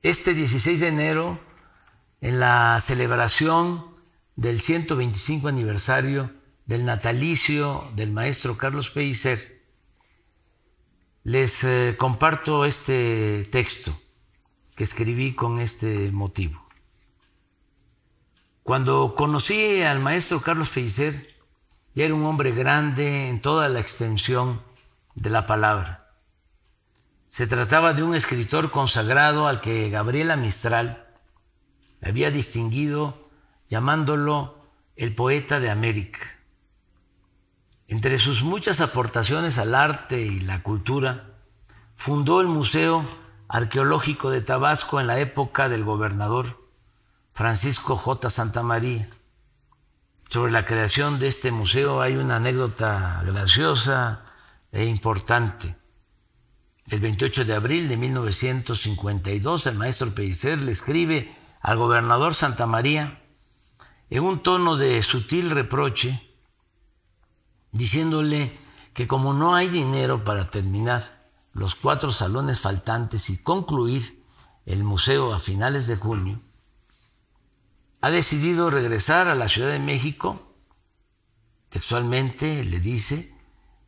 este 16 de enero, en la celebración del 125 aniversario del natalicio del maestro Carlos Pellicer, les comparto este texto que escribí con este motivo. Cuando conocí al maestro Carlos Pellicer, ya era un hombre grande en toda la extensión de la palabra. Se trataba de un escritor consagrado al que Gabriela Mistral había distinguido llamándolo el poeta de América. Entre sus muchas aportaciones al arte y la cultura, fundó el Museo Arqueológico de Tabasco en la época del gobernador Francisco J. Santamaría. Sobre la creación de este museo hay una anécdota graciosa e importante. El 28 de abril de 1952, el maestro Pellicer le escribe al gobernador Santamaría en un tono de sutil reproche, diciéndole que como no hay dinero para terminar los 4 salones faltantes y concluir el museo a finales de junio, ha decidido regresar a la Ciudad de México, textualmente le dice,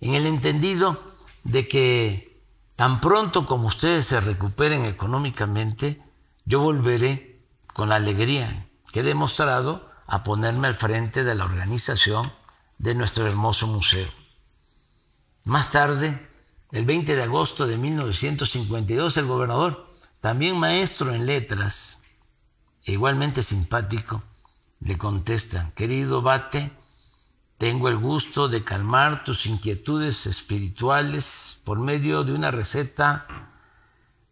en el entendido de que tan pronto como ustedes se recuperen económicamente, yo volveré con la alegría que he demostrado a ponerme al frente de la organización de nuestro hermoso museo. Más tarde, el 20 de agosto de 1952, el gobernador, también maestro en letras, e igualmente simpático, le contesta: querido Bate, tengo el gusto de calmar tus inquietudes espirituales por medio de una receta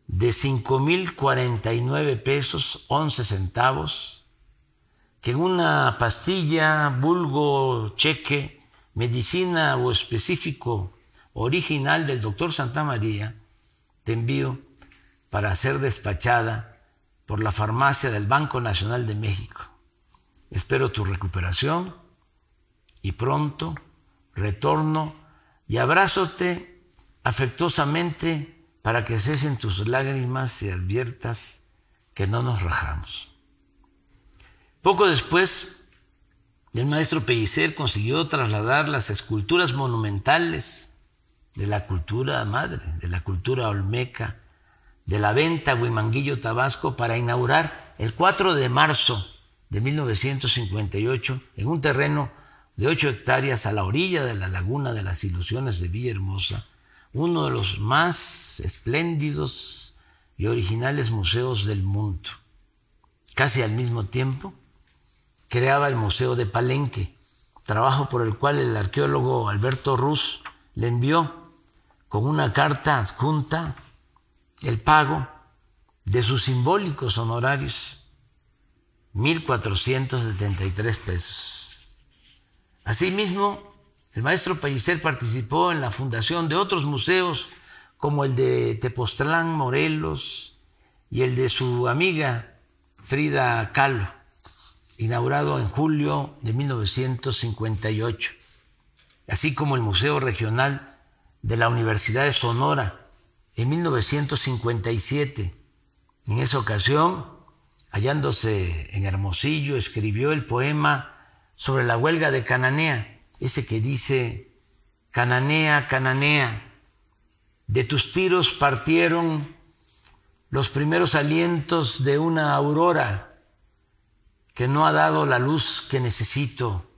de 5,049 pesos 11 centavos, que en una pastilla, vulgo cheque, medicina o específico original del doctor Santamaría, te envío para ser despachada por la farmacia del Banco Nacional de México. Espero tu recuperación y pronto retorno y abrázate afectuosamente para que cesen tus lágrimas y adviertas que no nos rajamos. Poco después, el maestro Pellicer consiguió trasladar las esculturas monumentales de la cultura madre, de la cultura olmeca, de la Venta, Huimanguillo, Tabasco, para inaugurar el 4 de marzo de 1958 en un terreno de 8 hectáreas a la orilla de la Laguna de las Ilusiones de Villahermosa, uno de los más espléndidos y originales museos del mundo. Casi al mismo tiempo, creaba el Museo de Palenque, trabajo por el cual el arqueólogo Alberto Ruz le envió con una carta adjunta el pago de sus simbólicos honorarios, 1,473 pesos. Asimismo, el maestro Pellicer participó en la fundación de otros museos como el de Tepoztlán, Morelos, y el de su amiga Frida Kahlo, inaugurado en julio de 1958, así como el Museo Regional de la Universidad de Sonora en 1957. En esa ocasión, hallándose en Hermosillo, escribió el poema sobre la huelga de Cananea, ese que dice: Cananea, Cananea, de tus tiros partieron los primeros alientos de una aurora que no ha dado la luz que necesito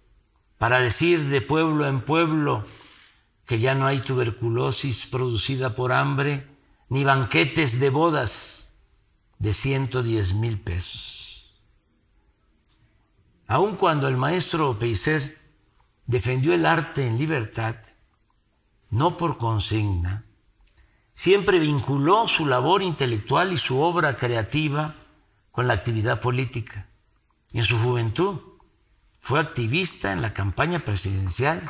para decir de pueblo en pueblo que ya no hay tuberculosis producida por hambre, ni banquetes de bodas de 110,000 pesos. Aun cuando el maestro Pellicer defendió el arte en libertad, no por consigna, siempre vinculó su labor intelectual y su obra creativa con la actividad política. En su juventud fue activista en la campaña presidencial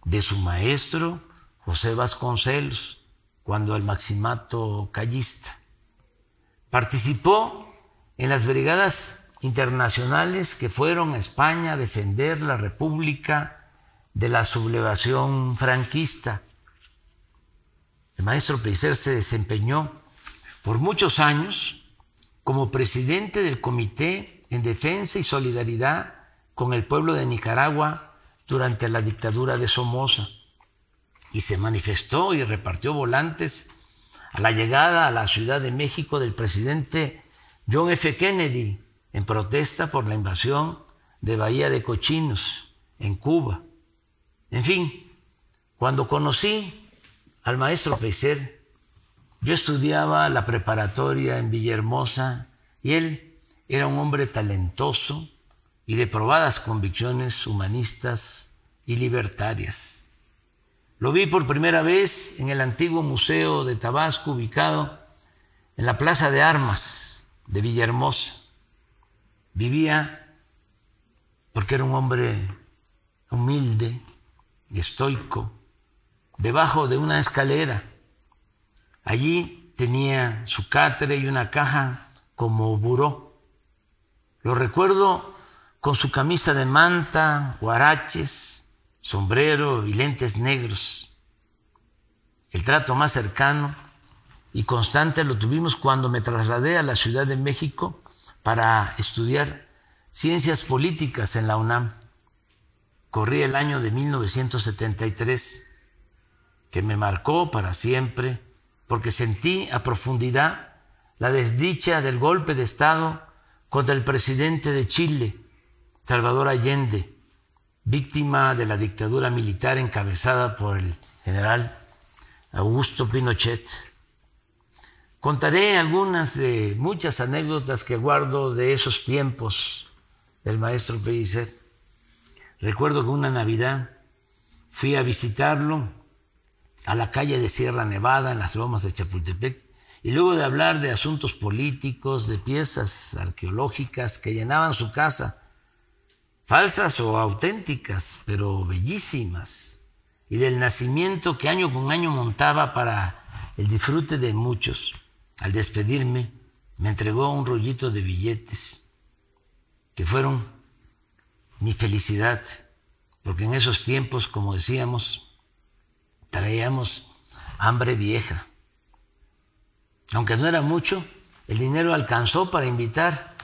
de su maestro José Vasconcelos, cuando el maximato callista. Participó en las brigadas internacionales que fueron a España a defender la República de la sublevación franquista. El maestro Pellicer se desempeñó por muchos años como presidente del Comité en Defensa y Solidaridad con el pueblo de Nicaragua durante la dictadura de Somoza, y se manifestó y repartió volantes a la llegada a la Ciudad de México del presidente John F. Kennedy en protesta por la invasión de Bahía de Cochinos en Cuba. En fin, cuando conocí al maestro Pellicer, yo estudiaba la preparatoria en Villahermosa y él era un hombre talentoso y de probadas convicciones humanistas y libertarias. Lo vi por primera vez en el antiguo Museo de Tabasco, ubicado en la Plaza de Armas de Villahermosa. Vivía porque era un hombre humilde, estoico, debajo de una escalera. Allí tenía su catre y una caja como buró. Lo recuerdo con su camisa de manta, huaraches, sombrero y lentes negros. El trato más cercano y constante lo tuvimos cuando me trasladé a la Ciudad de México para estudiar ciencias políticas en la UNAM. Corría el año de 1973, que me marcó para siempre, porque sentí a profundidad la desdicha del golpe de Estado contra el presidente de Chile, Salvador Allende, víctima de la dictadura militar encabezada por el general Augusto Pinochet. Contaré algunas de muchas anécdotas que guardo de esos tiempos del maestro Pellicer. Recuerdo que una Navidad fui a visitarlo a la calle de Sierra Nevada, en las lomas de Chapultepec, y luego de hablar de asuntos políticos, de piezas arqueológicas que llenaban su casa, falsas o auténticas, pero bellísimas, y del nacimiento que año con año montaba para el disfrute de muchos, al despedirme me entregó un rollito de billetes que fueron mi felicidad, porque en esos tiempos, como decíamos, traíamos hambre vieja. Aunque no era mucho, el dinero alcanzó para invitar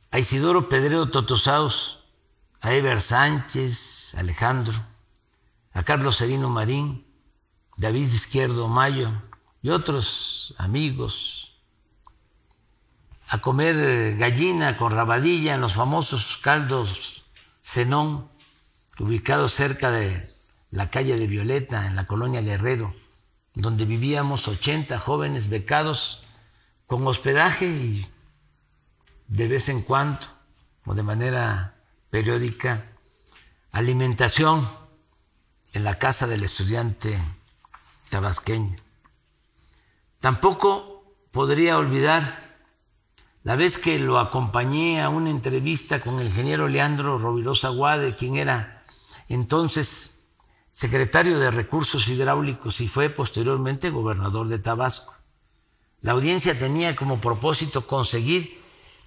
a Isidoro Pedrero Totosaos, a Eber Sánchez, Alejandro, a Carlos Serino Marín, David Izquierdo Mayo y otros amigos a comer gallina con rabadilla en los famosos caldos Zenón, ubicados cerca de la calle de Violeta, en la colonia Guerrero, donde vivíamos 80 jóvenes becados con hospedaje y de vez en cuando, o de manera periódica, alimentación en la casa del estudiante tabasqueño. Tampoco podría olvidar la vez que lo acompañé a una entrevista con el ingeniero Leandro Rovirosa Guade, quien era entonces secretario de Recursos Hidráulicos y fue posteriormente gobernador de Tabasco. La audiencia tenía como propósito conseguir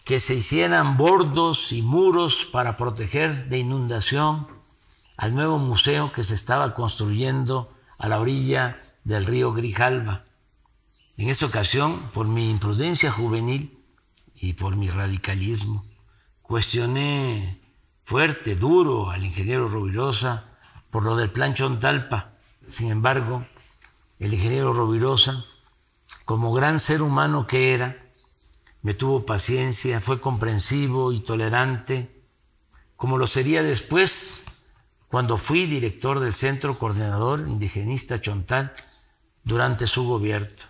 que se hicieran bordos y muros para proteger de inundación al nuevo museo que se estaba construyendo a la orilla del río Grijalva. En esta ocasión, por mi imprudencia juvenil y por mi radicalismo, cuestioné fuerte, duro al ingeniero Rovirosa por lo del Plan Chontalpa. Sin embargo, el ingeniero Rovirosa, como gran ser humano que era, me tuvo paciencia, fue comprensivo y tolerante, como lo sería después cuando fui director del Centro Coordinador Indigenista Chontal durante su gobierno.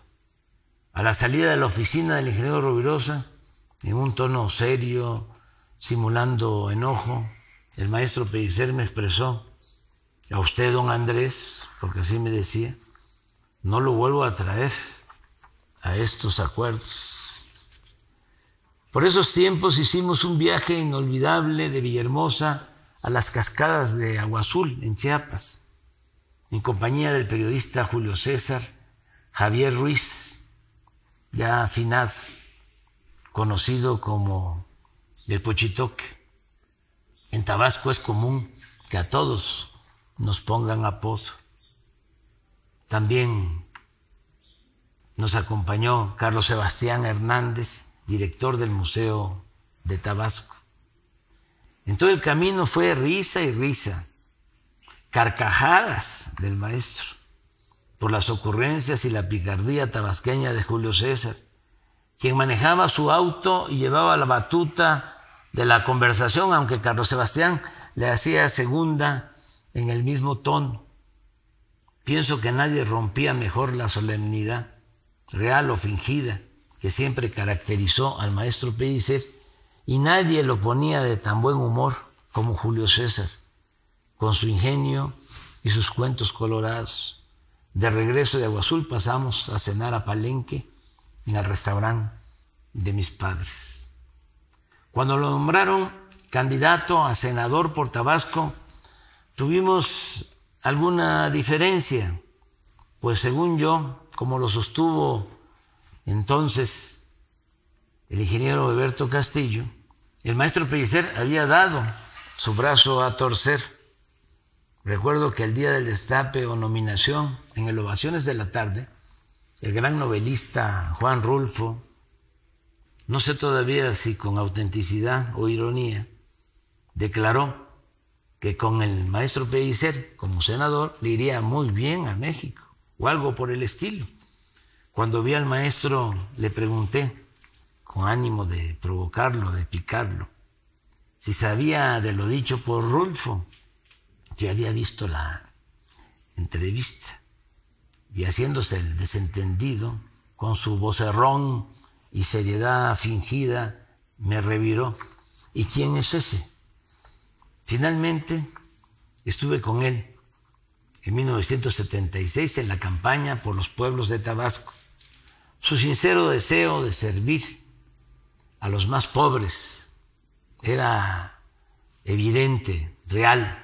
A la salida de la oficina del ingeniero Rovirosa, en un tono serio, simulando enojo, el maestro Pellicer me expresó: a usted, don Andrés, porque así me decía, no lo vuelvo a traer a estos acuerdos. Por esos tiempos hicimos un viaje inolvidable de Villahermosa a las cascadas de Agua Azul, en Chiapas, en compañía del periodista Julio César Javier Ruiz, ya afinado, conocido como el Pochitoque. En Tabasco es común que a todos nos pongan apodo. También nos acompañó Carlos Sebastián Hernández director del Museo de Tabasco. En todo el camino fue risa y risa, carcajadas del maestro por las ocurrencias y la picardía tabasqueña de Julio César, quien manejaba su auto y llevaba la batuta de la conversación, aunque Carlos Sebastián le hacía segunda en el mismo tono. Pienso que nadie rompía mejor la solemnidad, real o fingida, que siempre caracterizó al maestro Pellicer, y nadie lo ponía de tan buen humor como Julio César, con su ingenio y sus cuentos colorados. De regreso de Agua Azul pasamos a cenar a Palenque, en el restaurante de mis padres. Cuando lo nombraron candidato a senador por Tabasco, tuvimos alguna diferencia, pues según yo, como lo sostuvo entonces el ingeniero Alberto Castillo, el maestro Pellicer había dado su brazo a torcer. Recuerdo que el día del destape o nominación, en el Ovaciones de la Tarde, el gran novelista Juan Rulfo, no sé todavía si con autenticidad o ironía, declaró que con el maestro Pellicer como senador le iría muy bien a México, o algo por el estilo. Cuando vi al maestro le pregunté, con ánimo de provocarlo, de picarlo, si sabía de lo dicho por Rulfo, si había visto la entrevista, y haciéndose el desentendido, con su vocerrón y seriedad fingida, me reviró. ¿Y quién es ese? Finalmente estuve con él en 1976 en la campaña por los pueblos de Tabasco. Su sincero deseo de servir a los más pobres era evidente, real.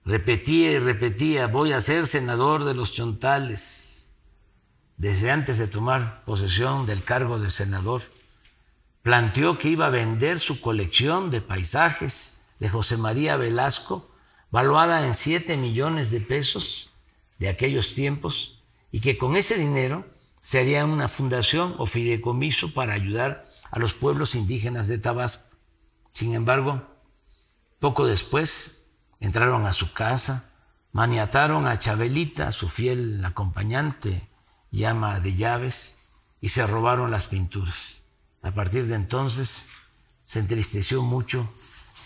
Repetía y repetía, voy a ser senador de los Chontales. Desde antes de tomar posesión del cargo de senador, planteó que iba a vender su colección de paisajes de José María Velasco, valuada en 7 millones de pesos de aquellos tiempos, y que con ese dinero se haría una fundación o fideicomiso para ayudar a los pueblos indígenas de Tabasco. Sin embargo, poco después entraron a su casa, maniataron a Chabelita, su fiel acompañante y ama de llaves, y se robaron las pinturas. A partir de entonces se entristeció mucho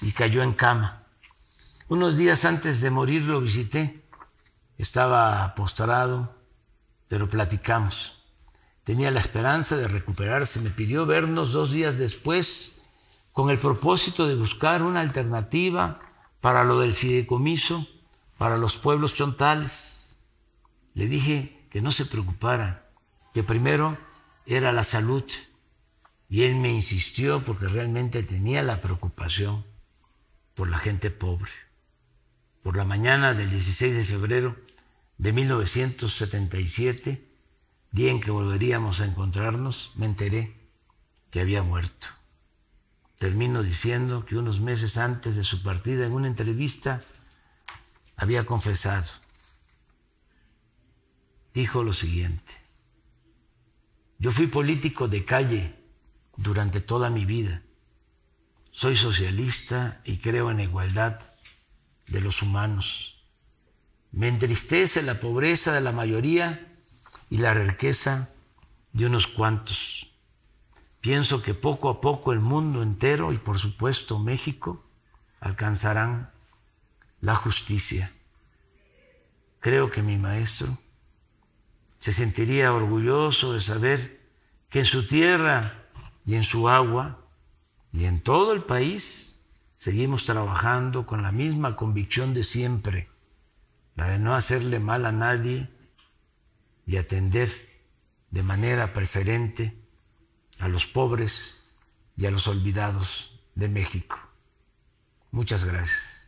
y cayó en cama. Unos días antes de morir lo visité. Estaba postrado, pero platicamos. Tenía la esperanza de recuperarse. Me pidió vernos 2 días después con el propósito de buscar una alternativa para lo del fideicomiso para los pueblos chontales. Le dije que no se preocupara, que primero era la salud, y él me insistió porque realmente tenía la preocupación por la gente pobre. Por la mañana del 16 de febrero de 1977, día en que volveríamos a encontrarnos, me enteré que había muerto. Termino diciendo que unos meses antes de su partida, en una entrevista, había confesado. Dijo lo siguiente: yo fui político de calle durante toda mi vida. Soy socialista y creo en la igualdad de los humanos. Me entristece la pobreza de la mayoría y la riqueza de unos cuantos. Pienso que poco a poco el mundo entero y por supuesto México alcanzarán la justicia. Creo que mi maestro se sentiría orgulloso de saber que en su tierra y en su agua y en todo el país seguimos trabajando con la misma convicción de siempre, la de no hacerle mal a nadie y atender de manera preferente a los pobres y a los olvidados de México. Muchas gracias.